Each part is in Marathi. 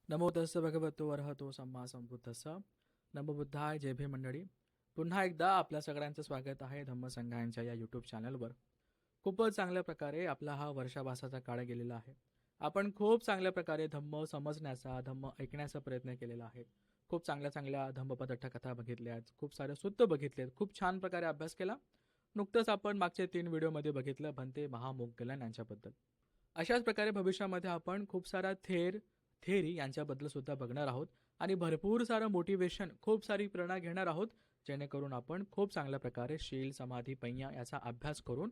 नमो तस्स भगवतो अरहतो सम्मा संबुद्धस्स. नमो बुद्धाय. जय भीम मंडळी. पुन्हा एकदा आपल्या सगळ्यांचं स्वागत आहे धम्मसंघांच्या या यूट्यूब चॅनलवर. खूपच चांगल्या प्रकारे आपला हा वर्षाभासाचा काळ गेलेला आहे. आपण खूप चांगल्या प्रकारे धम्म समजण्याचा, धम्म ऐकण्याचा प्रयत्न केलेला आहे. खूप चांगल्या चांगल्या धम्मपद कथा बघितल्यात, खूप सारे सुत्त बघितलेत, खूप छान प्रकारे अभ्यास केला. नुकतंच आपण मागचे 3 व्हिडिओमध्ये बघितलं भंते महामोगगलन यांच्याबद्दल. अशाच प्रकारे भविष्यामध्ये आपण खूप सारा थेरी यांच्याबद्दल सुद्धा बघणार आहोत आणि भरपूर सारं मोटिवेशन, खूप सारी प्रेरणा घेणार आहोत, जेणेकरून आपण खूप चांगल्या प्रकारे शील, समाधी, पय्या याचा अभ्यास करून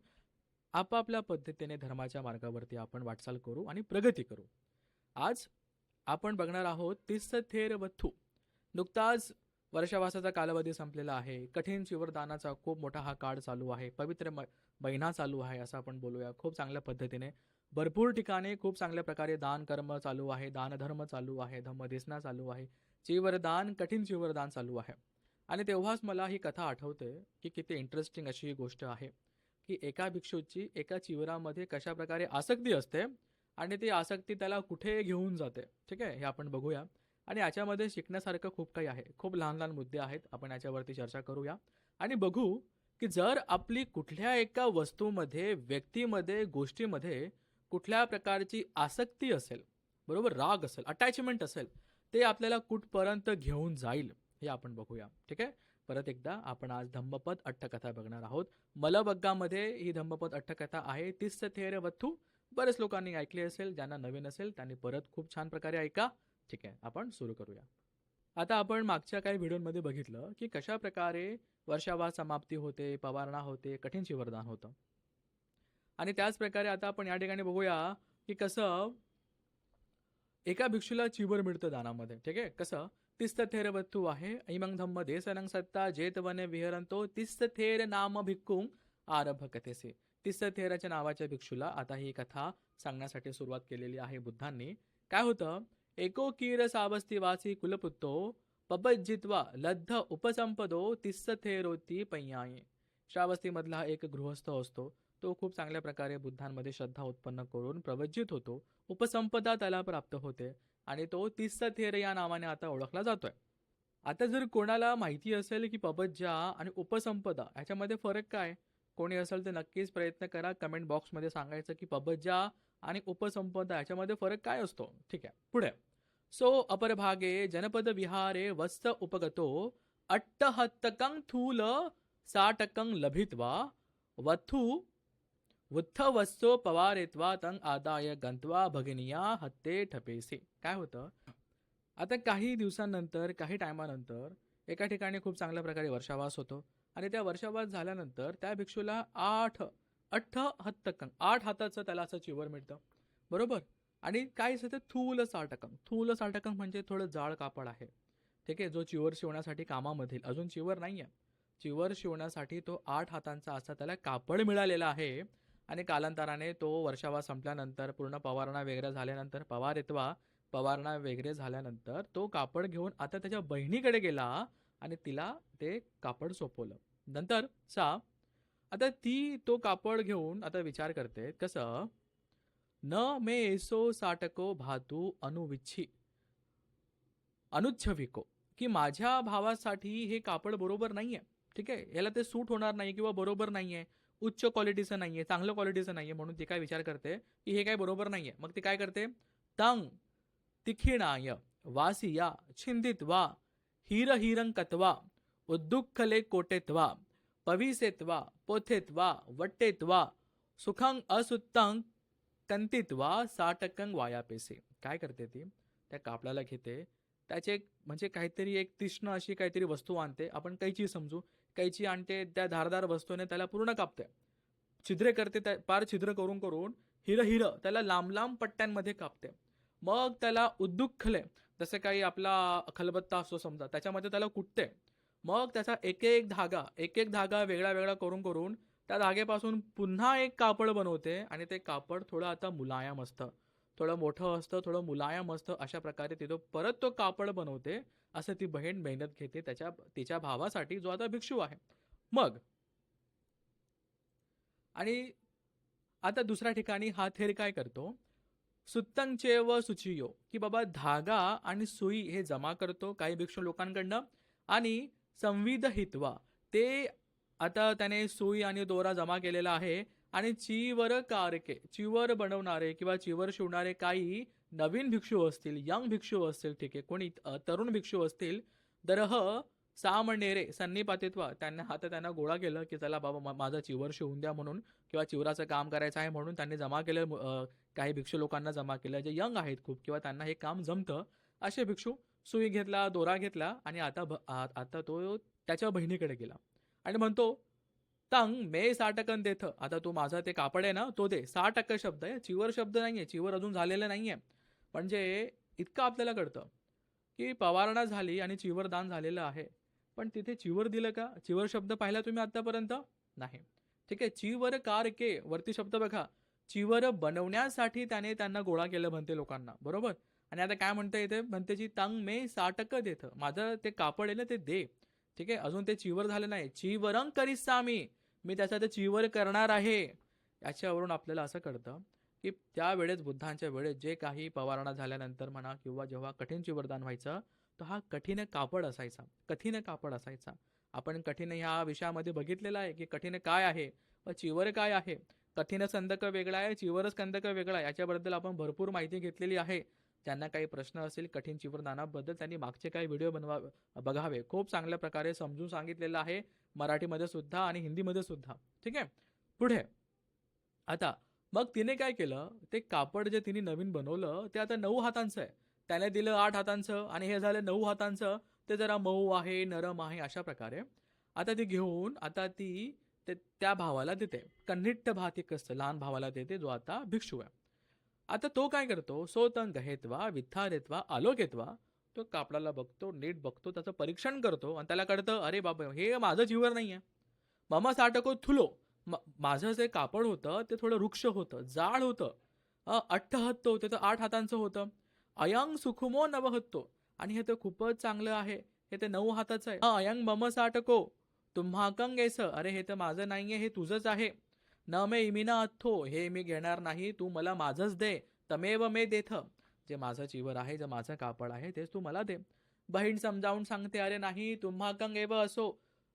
आपापल्या पद्धतीने धर्माच्या मार्गावरती आपण वाटचाल करू आणि प्रगती करू. आज आपण बघणार आहोत तिस्स थेर वथू. नुकताच वर्षावासाचा कालावधी संपलेला आहे. कठीण चिवरदानाचा खूप मोठा हा काळ चालू आहे. पवित्र महिना चालू आहे असं आपण बोलूया. खूप चांगल्या पद्धतीने भरपूर ठिकाणी खूप चांगल्या प्रकारे दान कर्म चालू आहे, दानधर्म चालू आहे, धम्मदेसना चालू आहे, चिवरदान, कठीण चिवरदान चालू आहे. आणि तेव्हाच मला ही कथा आठवते की किती इंटरेस्टिंग अशी ही गोष्ट आहे की एका भिक्षूची एका चिवरामध्ये कशा प्रकारे आसक्ती असते आणि ती आसक्ती त्याला कुठे घेऊन जाते. ठीक आहे, हे आपण बघूया. आणि याच्यामध्ये शिकण्यासारखं खूप काही आहे. खूप लहान लहान मुद्दे आहेत. आपण याच्यावरती चर्चा करूया आणि बघू की जर आपली कुठल्या एका वस्तूमध्ये, व्यक्तीमध्ये, गोष्टीमध्ये कुठल्या प्रकारची आसक्ती असेल, बरोबर, राग असेल, अटॅचमेंट असेल, ते आपल्याला कुठपर्यंत घेऊन जाईल हे आपण बघूया. ठीक आहे, परत एकदा आपण आज धम्मपद अट्टकथा बघणार आहोत. मलबग्गामध्ये ही धम्मपद अट्टकथा आहे. तिस्स थेर वथू. बरेच लोकांनी ऐकली असेल, ज्यांना नवीन असेल त्यांनी परत खूप छान प्रकारे ऐका. ठीक आहे, आपण सुरू करूया. आता आपण मागच्या काही व्हिडिओमध्ये बघितलं की कशा प्रकारे वर्षावास समाप्ती होते, पवारणा होते, कठीण चिवरदान होतं. आणि त्याच प्रकारे आता आपण या ठिकाणी बघूया की कसं एका भिक्षूला चिवर मिळतं दानामध्ये. ठीक आहे, कसं तिस्स थेर वथू आहे. ऐमंग धम्म देसनंग सत्ता जेतवने विहरंतो तिस्स थेर नाम भिक्कुंग आरभ कथेसे. तिस्स थेरच्या नावाच्या भिक्षूला आता ही कथा सांगण्यासाठी सुरुवात केलेली आहे बुद्धांनी. काय होतं, एको कीर सावस्ती वासी कुलपुत्तो पपज्जित्वा लद्ध उपसंपदो तिस्स थेरोती पय्याये. श्रावस्तीमधला एक गृहस्थ असतो. तो खूप चांगल्या प्रकारे बुद्धांमध्ये श्रद्धा उत्पन्न करून प्रवज्जित होतो. उपसंपदा त्याला प्राप्त होते आणि तो तिस्स थेर या नावाने आता ओळखला जातोय. आता जर कोणाला माहिती असेल की पबज्जा आणि उपसंपदा ह्याच्यामध्ये फरक काय, कोणी असेल तर नक्कीच प्रयत्न करा कमेंट बॉक्समध्ये सांगायचं की पबज्जा आणि उपसंपदा ह्याच्यामध्ये फरक काय असतो. ठीक आहे, पुढे. सो अपरभागे जनपद विहारे वस्त उपगतो अट्टहत्तकं थूल साटकं लभित्वा वथू वुत्थ वस्तू पवारेत्वा तंग आदाय गंतवा भगिनिया हत्ते ठपेसे. काय होतं, आता काही दिवसांनंतर, काही टायमानंतर एका ठिकाणी खूप चांगल्या प्रकारे वर्षावास होतो आणि त्या वर्षावास झाल्यानंतर त्या भिक्षूला 8 हत्तकं, 8 हाताचं त्याला असं चिवर मिळतं, बरोबर. आणि काय असतं थूल साटकं. थूल साटकं म्हणजे थोडं जाड कापड आहे. ठीक आहे, जो चिवर शिवण्यासाठी कामामध्ये, अजून चिवर नाही आहे, चिवर शिवण्यासाठी तो 8 हातांचा असा त्याला कापड मिळालेला आहे. आणि कालांतराने तो वर्षावास संपल्यानंतर, पूर्ण पवारणा वगैरे झाल्यानंतर, पवारणा वगैरे झाल्यानंतर तो कापड घेऊन आता त्याच्या बहिणीकडे गेला आणि तिला ते कापड सोपवलं. नंतर आता ती तो कापड घेऊन आता विचार करते कसं, न मे एसो साटको भातू अनुच्छविको, की माझ्या भावासाठी हे कापड बरोबर नाहीये. ठीक आहे, याला ते सूट होणार नाही किंवा बरोबर नाहीये, उच्च क्वालिटीचं नाहीये, चांगलं क्वालिटीचं नाहीये, म्हणून ती काय विचार करते की हे काय बरोबर नाहीये. मग ती काय करते, तंग तिखिणाय वासिया छिंदित्वा हिरहिरंकत्वा उद्दुःखले कोटेत्वा पविसेत्वा पोथेत्वा वट्टेत्वा सुखंग असुत्तंग कंतित्वा साटकंग वायापेसे. काय करते ती, त्या कापडाला घेते, त्याचे म्हणजे काहीतरी एक तीक्ष्ण अशी काहीतरी वस्तू आणते, आपण कैची समजू, कैची आणते, त्या धारदार वस्तूने त्याला पूर्ण कापते, छिद्रे करते, त्या पार छिद्र करून करून हिर त्याला लांब लांब पट्ट्यांमध्ये कापते. मग त्याला उद्दुःखले, जसे काही आपला खलबत्ता असतो समजा, त्याच्यामध्ये त्याला कुटते. मग त्याचा एक एक धागा वेगळा वेगळा करून करून त्या धाग्यापासून पुन्हा एक कापड बनवते आणि ते कापड थोडं आता मुलायम असतं, थोडं मोठं असतं, थोडं मुलायम असतं. अशा प्रकारे तिथं परत तो कापड बनवते. असं ती बहीण मेहनत घेते तिच्या भावासाठी, जो आता भिक्षू आहे. मग आणि आता दुसऱ्या ठिकाणी हा थेर काय करतो, सुत्तंचेव सुचियो, की बाबा धागा आणि सुई हे जमा करतो काही भिक्षू लोकांकडनं, आणि संविध हित्वा, ते आता त्याने सुई आणि दोरा जमा केलेला आहे, आणि चीवर कारके, चीवर बनवणारे किंवा चीवर शिवणारे काही नवीन भिक्षू असतील, यंग भिक्षू असतील, ठीक आहे, कोणी तरुण भिक्षू असतील, दरह सामनेरे सन्निपातित्वा, त्यांना गोळा केलं की चला बाबा माझा चिवर शिवून द्या म्हणून, किंवा चिवराचं काम करायचं आहे म्हणून त्यांनी जमा केलं, काही भिक्षू लोकांना जमा केलं जे यंग आहेत खूप, किंवा त्यांना हे काम जमतं, असे भिक्षू सुई घेतला, दोरा घेतला, आणि आता तो त्याच्या बहिणीकडे गेला आणि म्हणतो, तंग मे 60 देथ, आता तू माझा ते कापड आहे ना तो दे. 60 शब्द आहे, चिवर शब्द नाहीये, चिवर अजून झालेलं नाहीये. म्हणजे इतकं आपल्याला कळतं की पवारणा झाली आणि चिवर दान झालेलं आहे, पण तिथे चिवर दिलं का? चिवर शब्द पाहिला तुम्ही आतापर्यंत? नाही. ठीक आहे, चिवर कार के वरती शब्द बघा, चिवर बनवण्यासाठी त्याने त्यांना गोळा केलं म्हणते लोकांना, बरोबर. आणि आता काय म्हणता येते, म्हणतेची तंग मे 60 देथ, माझं ते कापड आहे ना ते दे. ठीक आहे, अजून ते चिवर झालं नाही, चिवरंग करिस्सा मी त्याचा ते चिवर करणार आहे. याच्यावरून आपल्याला असं कळतं की त्यावेळेस बुद्धांच्या वेळेस जे काही पवारणा झाल्यानंतर म्हणा, किंवा जेव्हा कठीण चिवरदान व्हायचं, तर हा कठीण कापड असायचा, कठीण कापड असायचा. आपण कठीण ह्या विषयामध्ये बघितलेलं आहे की कठीण काय आहे व चिवर काय आहे. कठीण संदक वेगळा आहे, चिवर स्कंदक वेगळा आहे, याच्याबद्दल आपण भरपूर माहिती घेतलेली आहे. त्यांना काही प्रश्न असेल कठीण चिवरदानाबद्दल, त्यांनी मागचे काही व्हिडिओ बघावे, खूप चांगल्या प्रकारे समजून सांगितलेलं आहे, मराठीमध्ये सुद्धा आणि हिंदीमध्ये सुद्धा. ठीक आहे, पुढे आता मग तिने काय केलं, ते कापड जे तिने नवीन बनवलं ते आता 9 हातांचं आहे, त्याने दिलं 8 हातांचं, आणि हे झालं 9 हातांचं. ते जरा मऊ आहे, नरम आहे, अशा प्रकारे आता ती घेऊन आता ती त्या भावाला देते, कन्निट्ट भात एक असतं, लहान भावाला देते, जो आता भिक्षू आहे. आता तो काय करतो, सोतंग घेतवा विथारेत्वा आलोकेत्वा, तो कापडाला बघतो, नीट बघतो, त्याचं परीक्षण करतो, आणि त्याला कळतं, अरे बाबा हे माझं चिवर नाहीये. मामा साटको थुलो, माझं जे कापड होतं ते थोडं वृक्ष होतं, जाड होतं, अठ्ठ हत्तो ते तर 8 हातांचं होतं. अयंग सुखुमो नवहत्तो, आणि हे तर खूपच चांगलं आहे, हे ते 9 हाताचं आहे. अयंग मम साटको तुम्हाकंग एस, अरे हे तर माझं नाहीये, हे तुझंच आहे. न मे इमिना अथ्थो, हे मी घेणार नाही, तू मला माझंच दे. तमेव मे देथ, जे माझं चिवर आहे, जे माझं कापड आहे, तेच तू मला दे. बहीण समजावून सांगते, अरे नाही, तुम्हाकंग एव असो,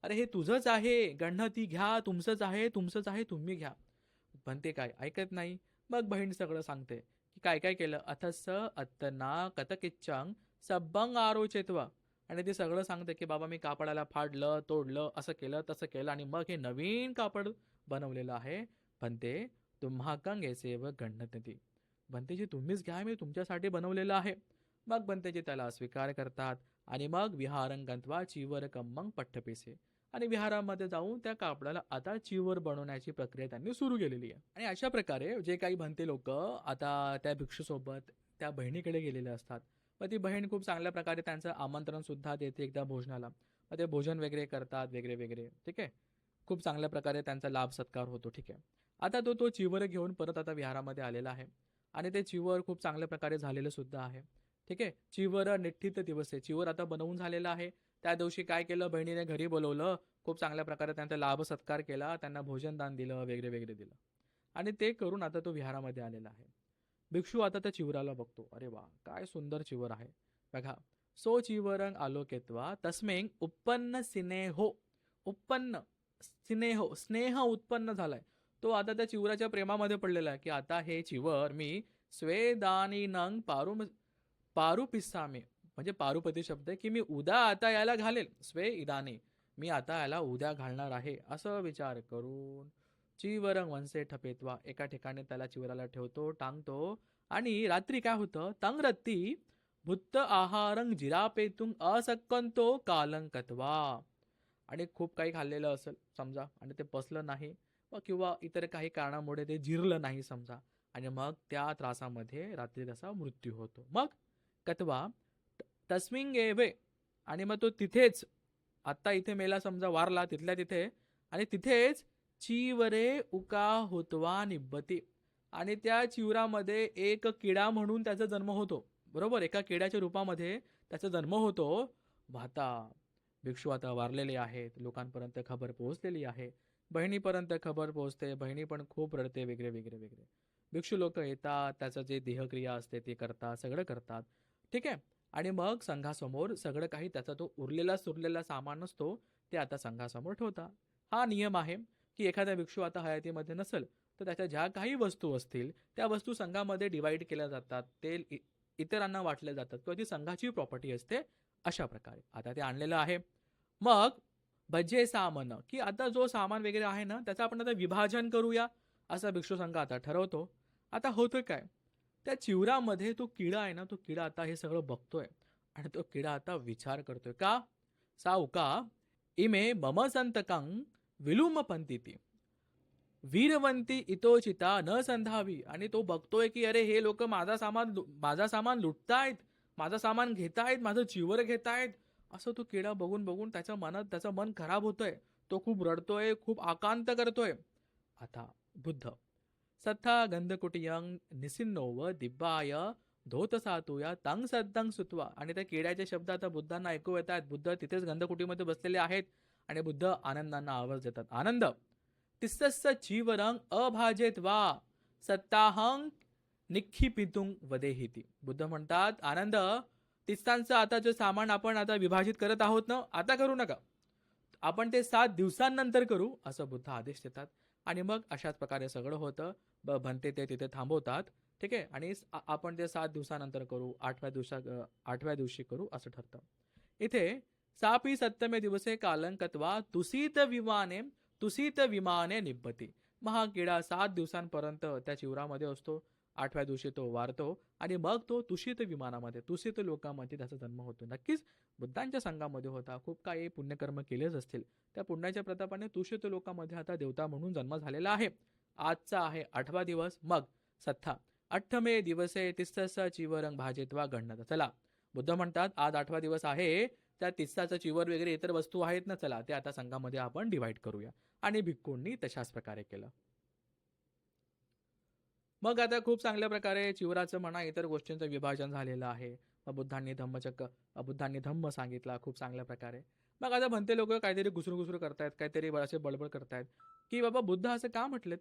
अरे हे तुझंच आहे, गणना ती घ्या, तुमचंच आहे, तुमचंच आहे, तुम्ही घ्या. पण ते काय ऐकत नाही. मग बहीण सगळं सांगते की काय काय केलं, अथस अत्तना कथकिच्चांग सब्बंग आरोचेत्वा, आणि ते सगळं सांगते की बाबा मी कापडाला फाडलं, तोडलं, असं केलं, तसं केलं, आणि मग हे नवीन कापड बनवलेलं आहे. पण ते तुम्हाकंग एसेव गणती, बनतेजी तुम्हीच घ्या, मी तुमच्यासाठी बनवलेलं आहे. मग बनतेजी त्याला स्वीकार करतात, आणि मग विहारंगंतवा चिवर कम्मंग पठ्ठपेसे, आणि विहारामध्ये जाऊन त्या कापडाला आता चिवर बनवण्याची प्रक्रिया त्यांनी सुरू केलेली आहे. आणि अशा प्रकारे जे काही बनते लोक आता त्या भिक्षूसोबत त्या बहिणीकडे गेलेले असतात. मग ती बहीण खूप चांगल्या प्रकारे त्यांचं आमंत्रण सुद्धा देते एकदा भोजनाला. मग ते भोजन वगैरे करतात, वेगळे वेगळे, ठीक आहे, खूप चांगल्या प्रकारे त्यांचा लाभ सत्कार होतो. ठीक आहे, आता तो चिवर घेऊन परत आता विहारामध्ये आलेला आहे, आणि ते चिवर खूप चांगल्या प्रकारे झालेलं सुद्धा आहे. ठीक आहे, चिवर निठ्ठित दिवस आहे, चिवर आता बनवून झालेला आहे. त्या दिवशी काय केलं, बहिणीने घरी बोलवलं, खूप चांगल्या प्रकारे त्यांचा लाभ सत्कार केला, त्यांना भोजन दान दिलं, वेगळे वेगळे दिलं, आणि ते करून आता तो विहारामध्ये आलेला आहे. भिक्षू आता त्या चिवराला बघतो, अरे वा काय सुंदर चिवर आहे, बघा. सो चिवरंग आलोकेत्वा तस्मेंग उत्पन्न सिनेहो, उत्पन्न स्नेह, स्नेह उत्पन्न झालाय. तो आता त्या चिवराच्या प्रेमामध्ये पडलेला आहे की आता हे चिवर मी स्वेदानी नंग पारू पिस्सामे, म्हणजे पारुपती शब्द आहे की मी उद्या आता याला घालेल, स्वे इदाने, मी आता याला उद्या घालणार आहे, असं विचार करून चिवरंग वंसे ठपेत्वा, एका ठिकाणी त्याला चिवराला ठेवतो, टांगतो, आणि रात्री काय होतं, तंग रत्ती भुत्त आहारंग जिरापेतुंग असक्कंतो कालंकत्वा, आणि खूप काही खाल्लेलं असेल समजा, आणि ते पचलं नाही, किंवा इतर काही कारणामुळे ते जिरलं नाही समजा, आणि मग त्या त्रासामध्ये रात्री त्याचा मृत्यू होतो. मग कत्वा तस्मिंग एवे, आणि मग तो तिथेच, आत्ता इथे मेला समजा, वारला तिथल्या तिथे, आणि तिथेच चिवरे उका होतवा निब्बती, आणि त्या चिवरामध्ये एक किडा म्हणून त्याचा जन्म होतो, बरोबर, एका किड्याच्या रूपामध्ये त्याचा जन्म होतो. भाता भिक्षू आता वारलेले आहेत, लोकांपर्यंत खबर पोहोचलेली आहे, बहिणीपर्यंत खबर पोहोचते, बहिणी पण खूप रडते, वेगळे वेगळे वेगळे. भिक्षू लोक येतात, त्याचं जे देहक्रिया असते ते करतात, सगळं करतात. ठीक आहे. आणि मग संघासमोर सगळं काही त्याचा तो उरलेला सुरलेला सामान असतो ते आता संघासमोर ठेवतात. हा नियम आहे की एखादा भिक्षू आता हयातीमध्ये नसेल तर त्याच्या ज्या काही वस्तू असतील त्या वस्तू संघामध्ये डिवाइड केल्या जातात, ते इतरांना वाटल्या जातात किंवा ती संघाची प्रॉपर्टी असते. अशा प्रकारे आता ते आणलेलं आहे. मग भजे सामान, की आता जो सामान वगैरे आहे ना त्याचं आपण आता विभाजन करूया असा भिक्षू संघ आता ठरवतो. आता होतं काय, त्या चिवरामध्ये तो किडा आहे ना, तो किडा आता हे सगळं बघतोय आणि तो किडा आता विचार करतोय का, साऊका इमे मम संतकं विलुम पंतीती वीरवंती इतोचिता न संधावी. आणि तो बघतोय की अरे हे लोक माझा सामान लुटतायत, माझा सामान घेतायत, माझं चिवर घेतायत. असं तो किडा बघून बघून त्याच्या मनात त्याचं मन खराब होतोय. तो खूप रडतोय, खूप आकांत करतोय. आता बुद्ध सत्था गंधकुटियं निसिन्नोव दिब्बाय धोत सातूया तंग सद्दंग सुतवा. आणि त्या किड्याचे शब्द आता बुद्धांना ऐकू येत आहेत. बुद्ध तिथेच गंधकुटीमध्ये बसलेले आहेत आणि बुद्ध आनंदांना आवाज देतात. आनंद तिस्सस्स चीवरं अभाजेत वा सत्ताहं निक्षिपितुं वदेहिती. बुद्ध म्हणतात, आनंद तिस्सांचं आता जे सामान आपण आता विभाजित करत आहोत ना, आता करू नका, आपण ते 7 दिवसांनंतर करू असं बुद्ध आदेश देतात. आणि मग अशाच प्रकारे सगळं होतं. भंते ते तिथे थांबवतात. ठीक आहे. आणि आपण ते 7 दिवसानंतर करू, 8व्या दिवशी करू असं ठरतं. इथे सापी सत्तमे दिवसे कालंकत्वा तुसीत विमाने निब्बती. मग हा किडा 7 दिवसांपर्यंत त्या चिवरामध्ये असतो. 8व्या दिवशी तो वारतो आणि मग तो तुषित विमानामध्ये, तुषित लोकांमध्ये त्याचा जन्म होतो. नक्कीच बुद्धांच्या संघामध्ये होता. खूप काही पुण्यकर्म केलेच असतील. त्या पुण्याच्या प्रतापाने तुषित लोकांमध्ये आता देवता म्हणून जन्म झालेला आहे. आजचा आहे 8वा दिवस. मग सत्था 8मे दिवसे तिस्सस चिवरंग भाजेत्वा गणत. चला, बुद्ध म्हणतात आज 8वा दिवस आहे, त्या तिस्साचं चिवर वगैरे इतर वस्तू आहेत ना, चला ते आता संघामध्ये आपण डिवाइड करूया. आणि भिक्खूंनी तशाच प्रकारे केलं. मग आता खूप चांगल्या प्रकारे चिवराचं म्हणा इतर गोष्टींचं विभाजन झालेलं आहे. बुद्धांनी बुद्धांनी धम्म सांगितला खूप चांगल्या प्रकारे. मग आता म्हणते लोक काहीतरी घुसरू करतायत, काहीतरी असे बडबड करतायत की बाबा बुद्ध असं का म्हटलेत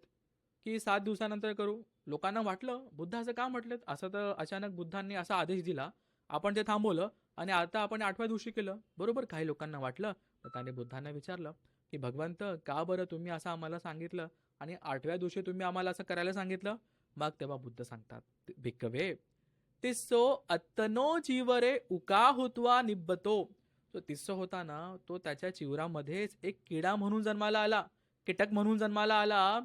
की 7 दिवसानंतर करू. लोकांना वाटलं बुद्ध असं का म्हटलेत, असं तर अचानक बुद्धांनी असा आदेश दिला, आपण ते थांबवलं आणि आता आपण 8व्या दिवशी केलं. बरोबर, काही लोकांना वाटलं. तर त्याने बुद्धांना विचारलं की भगवंत का बरं तुम्ही असं आम्हाला सांगितलं आणि 8व्या दिवशी तुम्ही आम्हाला असं करायला सांगितलं. मग तेव्हा बुद्ध सांगतात, भिक्कवे तिस्सो अत्तनो चिवरे उका हुत्वा निब्बतो. तो तिस्सो होता ना, तो त्याच्या चिवरामध्येच एक किडा म्हणून जन्माला आला, कीटक म्हणून जन्माला आला.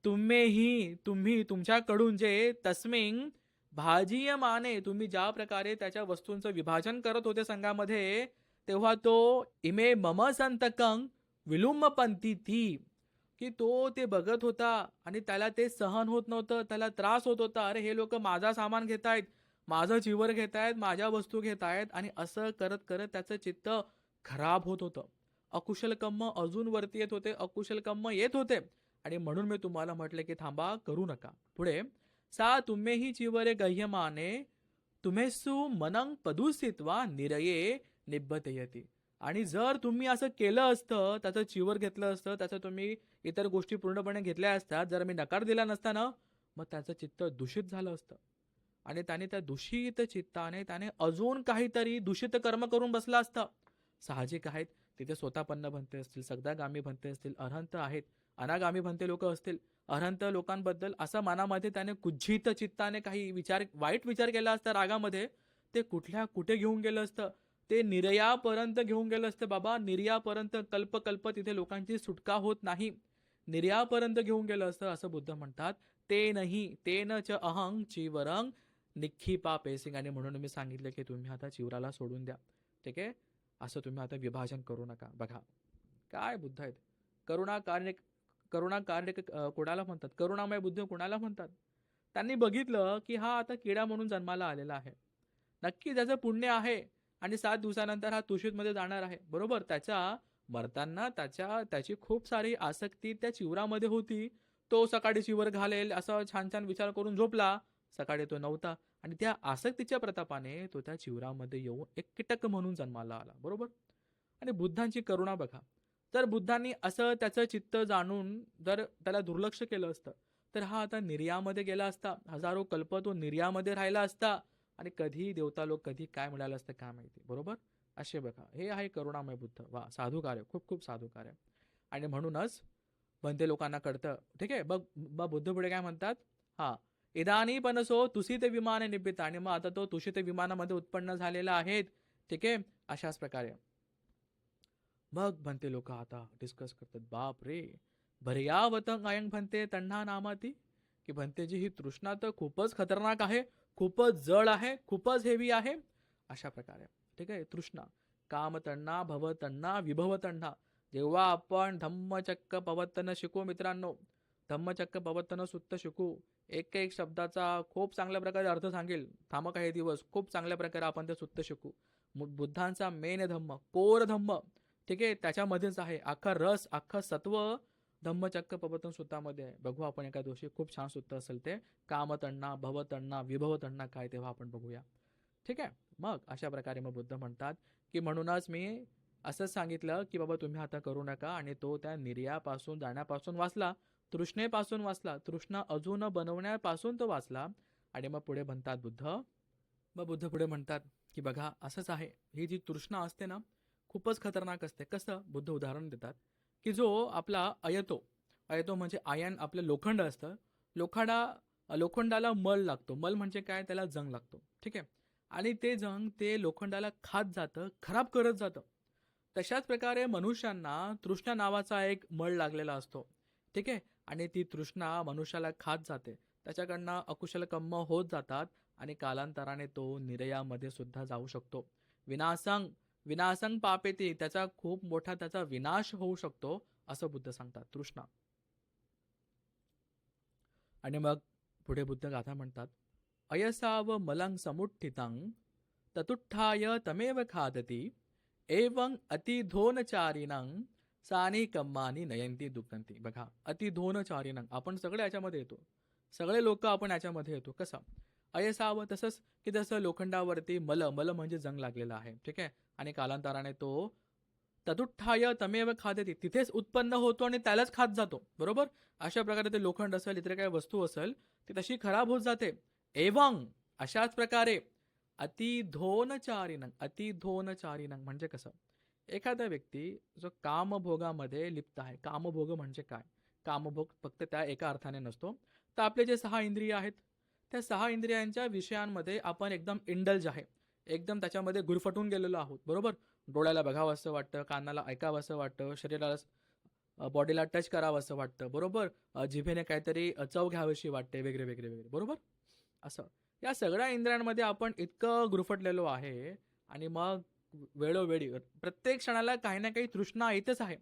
तुम्ही तुमच्याकडून जे तस्मिंग भाजीय माने, तुम्ही ज्या प्रकारे त्याच्या वस्तूंचं विभाजन करत होते संघामध्ये, तेव्हा तो इमे मम संतकं विलुम्बपंती थी, की तो ते बघत होता आणि त्याला ते सहन होत नव्हतं, त्याला त्रास होत होता. अरे हे लोक माझा सामान घेतायत, माझं चिवर घेतायत, माझ्या वस्तू घेतायत. आणि असं करत करत त्याचं चित्त खराब होत होतं. अकुशल कर्म अजून वरती येत होते, अकुशल कर्म येत होते. आणि म्हणून मी तुम्हाला म्हटलं की थांबा, करू नका. पुढे सा तुम्हेही चिवरे गह्यमाने तुम्हेसु मनंग पदुस्थित्वा निरये निब्बतयती. आणि जर तुम्ही असं केलं असतं, त्याचं चिवर घेतलं असतं, त्याचं तुम्ही इतर गोष्टी पूर्णपणे घेतल्या असतात, जर मी नकार दिला नसता ना, मग त्याचं चित्त दूषित झालं असतं. आणि त्याने त्या दूषित चित्ताने त्याने अजून काहीतरी दूषित कर्म करून बसला असतं. साहजिक आहेत, तिथे स्वतःपन्न भंते असतील, सगदागामी भंते असतील, अरहंत आहेत, अनागामी भंते लोक असतील. अरहंत लोकांबद्दल असं मनामध्ये त्याने कुज्झित चित्ताने काही वाईट विचार केला असता रागामध्ये, ते कुठे घेऊन गेलं असतं, ते निर्यापर्यंत घेऊन गेलं असतं. बाबा, निर्यापर्यंत कल्प तिथे लोकांची सुटका होत नाही, निर्यापर्यंत घेऊन गेलं असतं. असं बुद्ध म्हणतात, ते नाही तेन च अहंग चिवरंग निक्षिपा पेसिंग. आणि म्हणून मी सांगितलं की तुम्ही आता चिवराला सोडून द्या. ठीक आहे, असं तुम्ही आता विभाजन करू नका. बघा काय बुद्ध आहेत. करुणा कार्य कोणाला म्हणतात, करुणामय बुद्ध कोणाला म्हणतात. त्यांनी बघितलं की हा आता किडा म्हणून जन्माला आलेला आहे, नक्की त्याचं पुण्य आहे आणि 7 दिवसानंतर हा तुषित मध्ये जाणार आहे. बरोबर, त्याच्या मरताना त्याची खूप सारी आसक्ती त्या चिवरामध्ये होती. तो सकाळी चिवर घालेल असा छान छान विचार करून झोपला, सकाळी तो नव्हता. आणि त्या आसक्तीच्या प्रतापाने तो त्या चिवरामध्ये येऊन एक कीटक म्हणून जन्माला आला. बरोबर. आणि बुद्धांची करुणा बघा, जर बुद्धांनी असं त्याचं चित्त जाणून जर त्याला दुर्लक्ष केलं असतं, तर हा आता निर्यामध्ये गेला असता, हजारो कल्प तो निर्यामध्ये राहिला असता आणि कधी देवता लोक कधी काय मिळालं असतं काय माहिती. बरोबर. असे बघा, हे आहे करुणामय बुद्ध. वा, साधू कार्य, खूप खूप साधू कार्य. आणि म्हणूनच बनते लोकांना कळतं. ठीक आहे. बघ बघ बुद्ध पुढे काय म्हणतात. हा, इदानी पनसो तुसी ते विमान निबित, आणि मग आता तो तुशी ते विमानामध्ये उत्पन्न झालेला आहेत. ठीक आहे. अशाच प्रकारे मग बनते लोक आता डिस्कस करतात. बाप रे, भर्यावतंग अयंग भंते तण्णा नामाती, की भंतेची ही तृष्णा तर खूपच खतरनाक आहे, खूपच जड आहे, खूपच हेवी आहे. अशा प्रकारे ठीक आहे. तृष्णा, काम तण्णा, भव तण्णा, विभव तण्णा. जेव्हा आपण धम्मचक्क पवत्तन शिकू मित्रांनो, धम्मचक्क पवत्तन सुत्त शिकू, एक एक शब्दाचा खूप चांगल्या प्रकारे अर्थ सांगेल. थांब काही दिवस, खूप चांगल्या प्रकारे आपण ते सुत्त शिकू. बुद्धांचा मेन धम्म, कोर धम्म, ठीक आहे, त्याच्यामध्येच आहे. अख्खा रस, अख्खा सत्व धम्मचक्क प्रवर्तन सूत्रामध्ये आहे. बघू आपण एका दिवशी, खूप छान सूत्र असेल ते. कामतण्णा, भवतण्णा, विभवतण्णा काय तेव्हा आपण बघूया. ठीक आहे. मग अशा प्रकारे मग बुद्ध म्हणतात की म्हणूनच मी असंच सांगितलं की बाबा तुम्ही आता करू नका. आणि तो त्या निर्यापासून जाण्यापासून वाचला, तृष्णेपासून वाचला, तृष्णा अजून बनवण्यापासून तो वाचला. आणि मग पुढे म्हणतात बुद्ध, मग बुद्ध पुढे म्हणतात की बघा असंच आहे, ही जी तृष्णा असते ना खूपच खतरनाक असते. कसं, बुद्ध उदाहरण देतात की जो आपला अयतो, अयतो म्हणजे आयन, आपलं लोखंड असतं. लोखंडाला मल लागतो. मल म्हणजे काय, त्याला जंग लागतो. ठीक आहे. आणि ते जंग ते लोखंडाला खात जातं, खराब करत जातं. तशाच प्रकारे मनुष्यांना तृष्णा नावाचा एक मळ लागलेला असतो. ठीक आहे. आणि ती तृष्णा मनुष्याला खात जाते, त्याच्याकडनं अकुशल कर्म होत जातात आणि कालांतराने तो निर्यामध्ये सुद्धा जाऊ शकतो. विनासंग विनासंग पापेती, त्याचा खूप मोठा त्याचा विनाश होऊ शकतो, असं बुद्ध सांगतात. तृष्णा. आणि मग पुढे बुद्ध गाथा म्हणतात, अयसाव मलं समुत्थितं ततुत्थाय तमेव खादती एवं अतिधोनचारिणं सानी कम्मानी नयंती दुःखंती. बघा, अतिधोनचारिणं, आपण सगळे याच्यामध्ये येतो, सगळे लोक आपण याच्यामध्ये येतो. कसं, अयसावं तसंच की जसं लोखंडावरती मल म्हणजे जंग लागलेला आहे. ठीक आहे. आणि कालांतराने तो ततुत्थाय तमेव खादती, तिथेच उत्पन्न होतो आणि त्यालाच खात जातो. बरोबर. अशा प्रकारे ते लोखंड असेल, इतर काही वस्तू असेल, ती तशी खराब होत जाते. एवं अशाच प्रकारे अतिधोनचारिणं म्हणजे कसं, एखादा व्यक्ती जो कामभोगामध्ये लिप्त आहे. कामभोग म्हणजे काय, कामभोग फक्त त्या एका अर्थाने नसतो. तर आपले जे 6 इंद्रिय आहेत, त्या 6 इंद्रियांच्या विषयांमध्ये आपण एकदम इंडल्ज आहे, एकदम त्याच्यामध्ये गुरफटून गेलेलो आहोत. बरोबर. डोळ्याला बघावं असं वाटतं, कानाला ऐकावं असं वाटतं, शरीराला बॉडीला टच करावं असं वाटतं. बरोबर. जिभेने काहीतरी चव घ्यावीशी वाटते, वगैरे वगैरे वगैरे. बरोबर. असं या सगळ्या इंद्रियांमध्ये आपण इतकं गुरफटलेलो आहे. आणि मग वेळोवेळी प्रत्येक क्षणाला काही ना काही तृष्णा येतच आहे.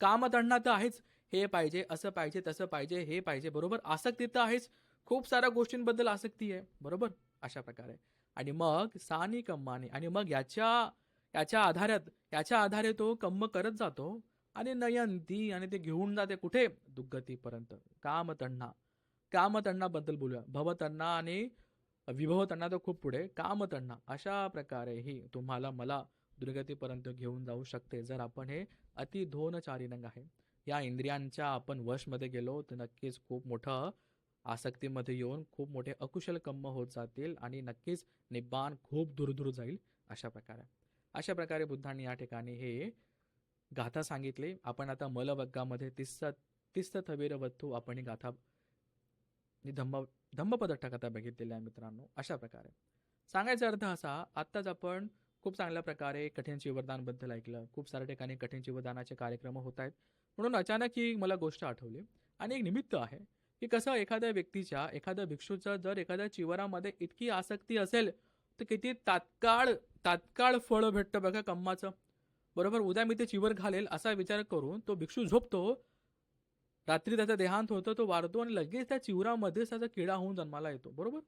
कामतण्णा तर आहेच, हे पाहिजे, असं पाहिजे, तसं पाहिजे, हे पाहिजे. बरोबर. आसक्ती तर आहेच, खूप साऱ्या गोष्टींबद्दल आसक्ती आहे. बरोबर. अशा प्रकारे. आणि मग सानी कम्मानी, आणि मग याच्या आधारे तो कम्म करत जातो. आणि नयंती, आणि ते घेऊन जाते कुठे, दुर्गतीपर्यंत. कामतण्णा, कामतण्णाबद्दल बोलूया. भवतण्णा आणि विभवतण्णा तर खूप पुढे. कामतण्णा अशा प्रकारे ही तुम्हाला मला दुर्गतीपर्यंत घेऊन जाऊ शकते, जर आपण हे अतिधोनचारिणंग आहे, या इंद्रियांच्या आपण वशमध्ये गेलो तर नक्कीच खूप मोठं आसक्तीमध्ये येऊन खूप मोठे अकुशल कर्म होत जातील आणि नक्कीच निब्बाण खूप दूर दूर जाईल. अशा प्रकारे बुद्धांनी या ठिकाणी हे गाथा सांगितली. आपण आता मलवर्गामध्ये तिस्स थवीर वत्तू आपण ही गाथा धम्मपदट्टा कथा बघितलेल्या आहे मित्रांनो. अशा प्रकारे सांगायचा अर्थ असा, आत्ताच आपण खूप चांगल्या प्रकारे कठीण चिवरदानबद्दल ऐकलं, खूप साऱ्या ठिकाणी कठीण चिवरदानाचे कार्यक्रम होत आहेत. म्हणून अचानक ही मला गोष्ट आठवली आणि एक निमित्त आहे की कसं एखाद्या भिक्षूचा जर एखाद्या चिवरामध्ये इतकी आसक्ती असेल तर किती तात्काळ फळ भेटतं बघा कर्माचं. बरोबर. उद्या मी ते चिवर घालेल असा विचार करून तो भिक्षू झोपतो, रात्री त्याचा देहांत होतं, तो वारतो आणि लगेच त्या चिवरामध्येच त्याचा किडा होऊन जन्माला येतो. बरोबर.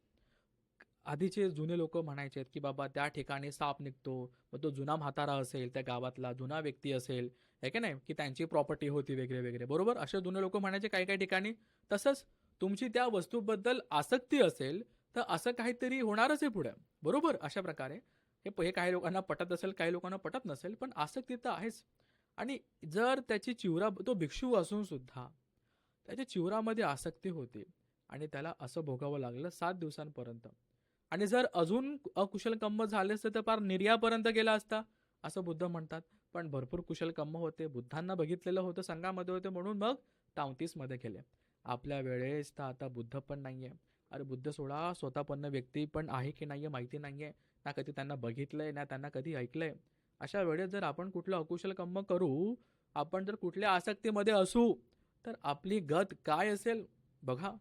आधीचे जुने लोक म्हणायचे की बाबा त्या ठिकाणी साप निघतो, मग तो जुना म्हातारा असेल, त्या गावातला जुना व्यक्ती असेल, आहे की नाही, की त्यांची प्रॉपर्टी होती वगैरे वगैरे. बरोबर. असे जुने लोक म्हणायचे काही काही ठिकाणी. तसंच तुमची त्या वस्तूबद्दल आसक्ती असेल तर असं काहीतरी होणारच आहे पुढे. बरोबर. अशा प्रकारे हे काही लोकांना पटत असेल, काही लोकांना पटत नसेल, पण आसक्ती तर आहेच. आणि जर त्याची चिवरा, तो भिक्षू असून सुद्धा त्याच्या चिवरामध्ये आसक्ती होती, आणि त्याला असं भोगावं लागलं 7 दिवसांपर्यंत. आणि जर अजून अकुशल कर्म झाले असते तर फार निर्यापर्यंत गेला असता, असं बुद्ध म्हणतात. पण भरपूर कुशल कर्म होते, बुद्धांना बघितलेलं होतं, संघामध्ये होते, म्हणून मग 33 मध्ये गेले. आपल्या वेळेस तर आता बुद्ध पण नाहीये. अरे बुद्ध सोडा, स्वतःपन्न व्यक्ती पण आहे की नाहीये माहिती नाहीये, ना कधी त्यांना बघितलंय ना त्यांना कधी ऐकलंय. अशा वेळेस जर आपण कुठलं अकुशल कर्म करू, आपण जर कुठल्या आसक्तीमध्ये असू, तर आपली गत काय असेल बघा.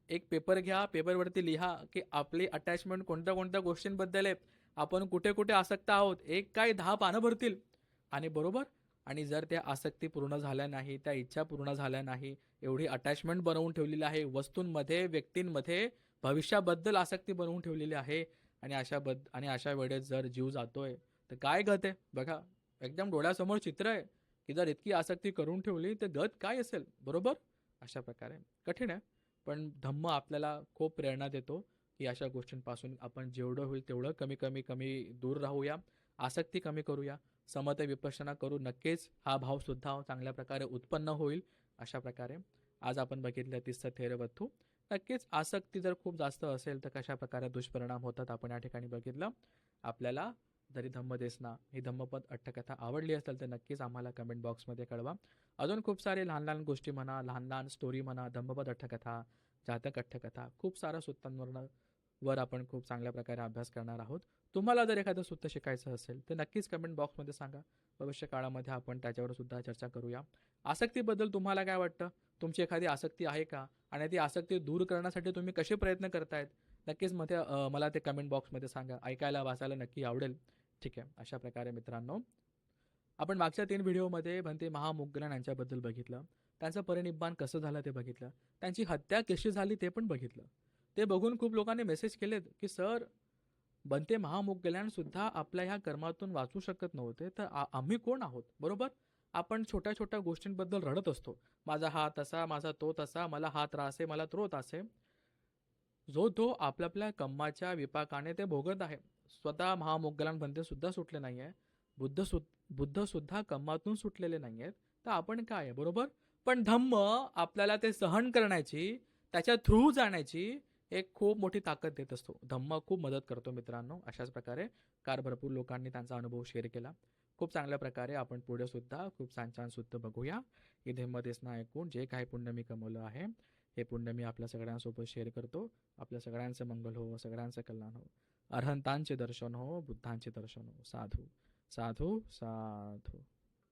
एक पेपर घ्या, पेपरवरती लिहा की आपली अटॅचमेंट कोणत्या कोणत्या गोष्टींबद्दल आहे, आपण कुठे कुठे आसक्त आहोत. एक काय 10 पानं भरतील. आणि बरोबर. आणि जर त्या आसक्ती पूर्ण झाल्या नाही, त्या इच्छा पूर्ण झाल्या नाही, एवढी अटॅचमेंट बनवून ठेवलेली आहे वस्तूंमध्ये, व्यक्तींमध्ये, भविष्याबद्दल आसक्ती बनवून ठेवलेली आहे. आणि अशा वेळेस जर जीव जातोय तर काय गत आहे बघा. एकदम डोळ्यासमोर चित्र आहे की जर इतकी आसक्ती करून ठेवली तर गत काय असेल. बरोबर. अशा प्रकारे कठीण आहे. पण धम्म आपल्याला खूप प्रेरणा देतो की अशा गोष्टींपासून आपण जेवढं होईल तेवढं कमी कमी कमी दूर राहूया, आसक्ती कमी करूया, समते विपश्यना करू. नक्कीच हा भाव सुद्धा चांगल्या प्रकारे उत्पन्न होईल. अशा प्रकारे आज आपण बघितलं तिसरं थेरवथू. नक्कीच आसक्ती जर खूप जास्त असेल तर कशा प्रकारे दुष्परिणाम होतात आपण या ठिकाणी बघितलं. आपल्याला जरी धम्मदेसना ही धम्मपद अट्टकथा आवडली असेल तर नक्कीच आम्हाला कमेंट बॉक्समध्ये कळवा. अजून खूप सारे लहान लहान गोष्टी म्हणा, लहान लहान स्टोरी म्हणा, धम्मपद अट्टकथा, जातक अट्टकथा, खूप साऱ्या सुत्तांवर आपण खूप चांगल्या प्रकारे अभ्यास करणार आहोत. तुम्हाला जर एखादं सुत्त शिकायचं असेल तर नक्कीच कमेंट बॉक्समध्ये सांगा. भविष्य काळामध्ये आपण त्याच्यावर सुद्धा चर्चा करूया. आसक्तीबद्दल तुम्हाला काय वाटतं? तुमची एखादी आसक्ती आहे का? आणि ती आसक्ती दूर करण्यासाठी तुम्ही कसे प्रयत्न करतायत? नक्कीच मला ते कमेंट बॉक्समध्ये सांगा. ऐकायला वाचायला नक्की आवडेल. ठीक आहे. अशा प्रकारे मित्रांनो, आपण मागच्या 3 व्हिडिओमध्ये भंते महामुद्गल यांच्याबद्दल बघितलं. त्यांचं परिनिब्बाण कसं झालं ते बघितलं. त्यांची हत्या कशी झाली ते पण बघितलं. ते बघून खूप लोकांनी मेसेज केलेत की सर, बनते महामुद्गलान सुद्धा आपल्या ह्या कर्मातून वाचू शकत नव्हते, तर आम्ही कोण आहोत. बरोबर. आपण छोट्या छोट्या गोष्टींबद्दल रडत असतो. माझा हा तसा, माझा तो तसा, मला हा त्रास आहे, मला तो त्रास आहे. जो तो आपल्या आपल्या कर्माच्या विपाकाने ते भोगत आहे. स्वतः महामुद्गलान बनते सुद्धा सुटले नाहीये. बुद्ध सुद्धा कर्मातून सुटलेले नाहीयेत. तर आपण काय आहे. बरोबर. पण धम्म आपल्याला ते सहन करण्याची, त्याच्या थ्रू जाण्याची एक खूप मोठी ताकद देत असतो. धम्म खूप मदत करतो मित्रांनो. अशाच प्रकारे भरपूर लोकांनी त्यांचा अनुभव शेअर केला. खूप चांगल्या प्रकारे आपण पुढे सुद्धा खूप छान छान सुद्धा बघूया. ही धम्मदेसना ऐकून जे काही पुण्य मी कमवलं आहे, हे पुण्य मी आपल्या सगळ्यांसोबत शेअर करतो. आपल्या सगळ्यांचं मंगल हो, सगळ्यांचं कल्याण हो, अरहंतांचे दर्शन हो, बुद्धांचे दर्शन हो. साधू साधू साधू.